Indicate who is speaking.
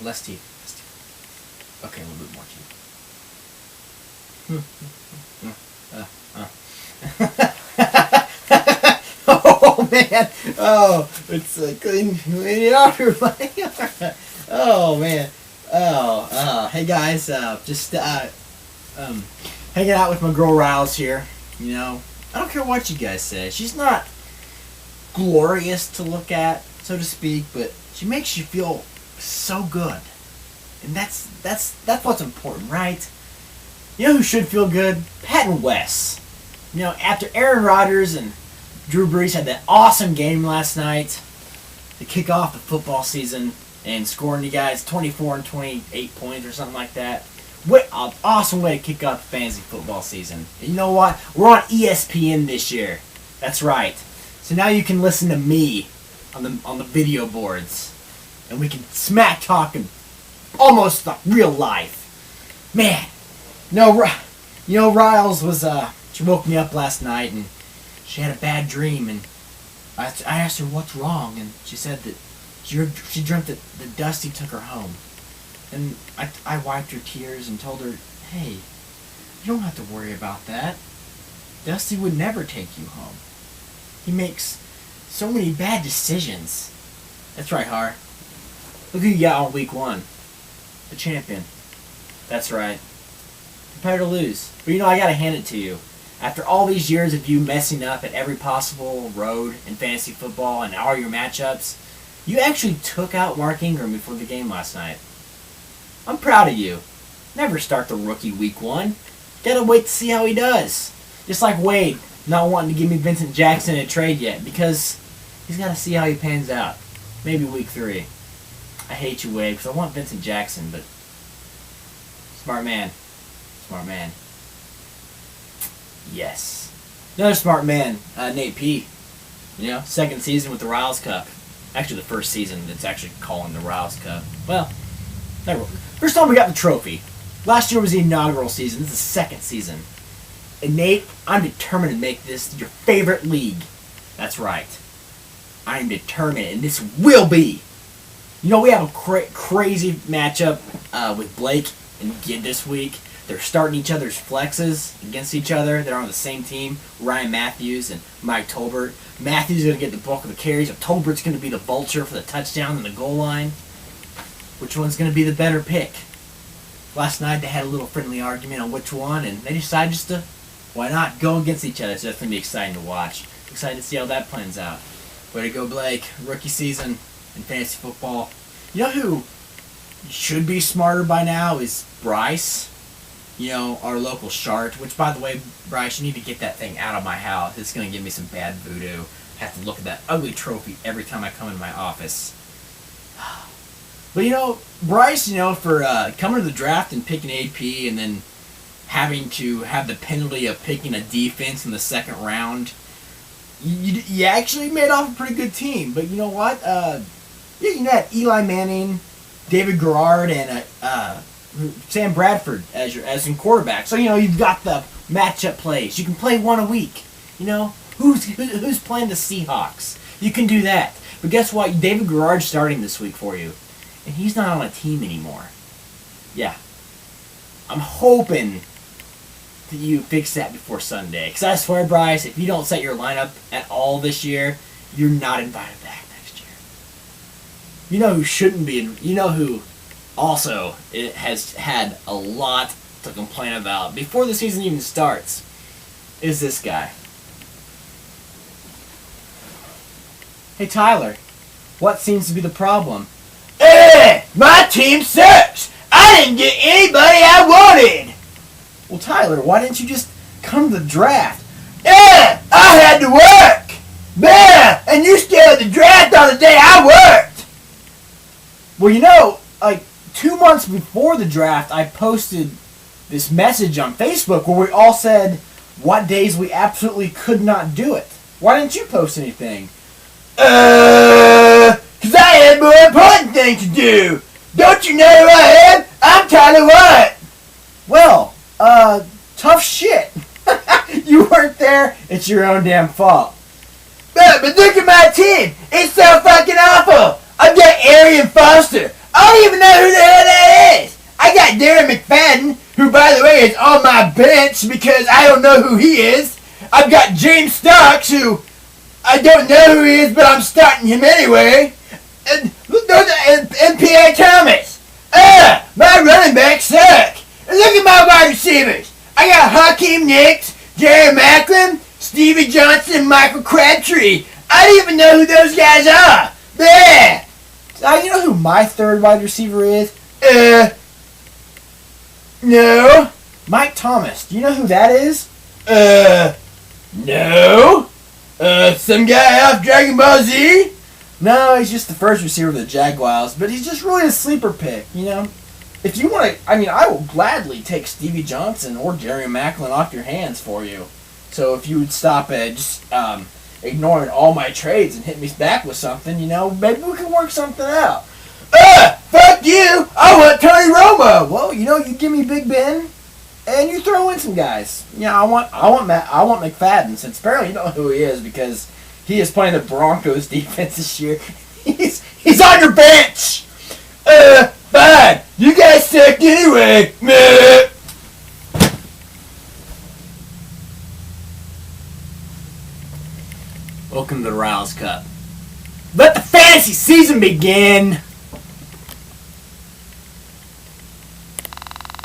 Speaker 1: Less tea. Okay, a little bit more tea. Oh man! Oh, it's clean it off your body. Oh man! Hey guys, just hanging out with my girl Ryals here. You know, I don't care what you guys say. She's not glorious to look at, so to speak, but she makes you feel so good, and that's what's important, right? You know who should feel good? Pat and Wes. You know, after Aaron Rodgers and Drew Brees had that awesome game last night to kick off the football season and scoring you guys 24 and 28 points or something like that. What an awesome way to kick off the fantasy football season. And you know what? We're on ESPN this year. That's right. So now you can listen to me on the video boards. And we can smack talking almost like real life. Man. No, you know, Ryals was, she woke me up last night and she had a bad dream. And I asked her what's wrong. And she said that she dreamt that Dusty took her home. And I wiped her tears and told her, hey, you don't have to worry about that. Dusty would never take you home. He makes so many bad decisions. That's right, Har. Look who you got on week 1. The champion. That's right. Prepare to lose. But you know, I gotta hand it to you. After all these years of you messing up at every possible road in fantasy football and all your matchups, you actually took out Mark Ingram before the game last night. I'm proud of you. Never start the rookie week 1. Gotta wait to see how he does. Just like Wade not wanting to give me Vincent Jackson a trade yet because he's gotta see how he pans out. Maybe week 3. I hate you, Wade, because I want Vincent Jackson, but smart man. Smart man. Yes. Another smart man, Nate P. You know, second season with the Ryals Cup. Actually, the first season that's actually calling the Ryals Cup. Well, first time we got the trophy. Last year was the inaugural season. This is the second season. And Nate, I'm determined to make this your favorite league. That's right. I am determined, and this will be. You know, we have a crazy matchup with Blake and Gid this week. They're starting each other's flexes against each other. They're on the same team. Ryan Matthews and Mike Tolbert. Matthews is going to get the bulk of the carries. Tolbert's going to be the vulture for the touchdown and the goal line. Which one's going to be the better pick? Last night they had a little friendly argument on which one, and they decided just to, why not, go against each other. So that's going to be exciting to watch. Excited to see how that plans out. Way to go, Blake. Rookie season in fantasy football. You know who should be smarter by now is Bryce. You know, our local Shart. Which, by the way, Bryce, you need to get that thing out of my house. It's going to give me some bad voodoo. I have to look at that ugly trophy every time I come into my office. But, you know, Bryce, you know, for coming to the draft and picking AP and then having to have the penalty of picking a defense in the second round, you actually made off a pretty good team. But you know what? You had Eli Manning, David Garrard, and Sam Bradford as in quarterback. So, you know, you've got the matchup plays. You can play one a week. You know, who's playing the Seahawks? You can do that. But guess what? David Garrard's starting this week for you. And he's not on a team anymore. Yeah. I'm hoping that you fix that before Sunday. Because I swear, Bryce, if you don't set your lineup at all this year, you're not invited back next year. You know who shouldn't be, you know who also has had a lot to complain about before the season even starts, is this guy. Hey, Tyler, what seems to be the problem? My team sucks! I didn't get anybody I wanted! Well, Tyler, why didn't you just come to the draft? I had to work! And you still had the draft on the day I worked! Well, you know, like 2 months before the draft, I posted this message on Facebook where we all said what days we absolutely could not do it. Why didn't you post anything? Because I had more important things to do. Don't you know who I am? I'm Tyler White. Well, tough shit. You weren't there, it's your own damn fault. But look at my team. It's so fucking awful. I've got Arian Foster. I don't even know who the hell that is. I got Darren McFadden, who, by the way, is on my bench because I don't know who he is. I've got James Starks, who I don't know who he is, but I'm starting him anyway. And look, and P.A. Thomas. My running backs suck. And look at my wide receivers. I got Hakeem Nicks, Jerry Macklin, Stevie Johnson, and Michael Crabtree. I don't even know who those guys are. Bleh. You know who my third wide receiver is? No. Mike Thomas. Do you know who that is? No. Some guy off Dragon Ball Z? No, he's just the first receiver of the Jaguars, but he's just really a sleeper pick, you know? If you want to, I will gladly take Stevie Johnson or Jerry Macklin off your hands for you. So if you would stop at just ignoring all my trades and hit me back with something, you know, maybe we can work something out. Fuck you! I want Tony Romo! Well, you know, you give me Big Ben, and you throw in some guys. Yeah, I want McFadden, since apparently you don't know who he is because he is playing the Broncos defense this year. He's on your bench! Fine! You guys suck anyway! Meh. Welcome to the Ryals Cup. Let the fantasy season begin!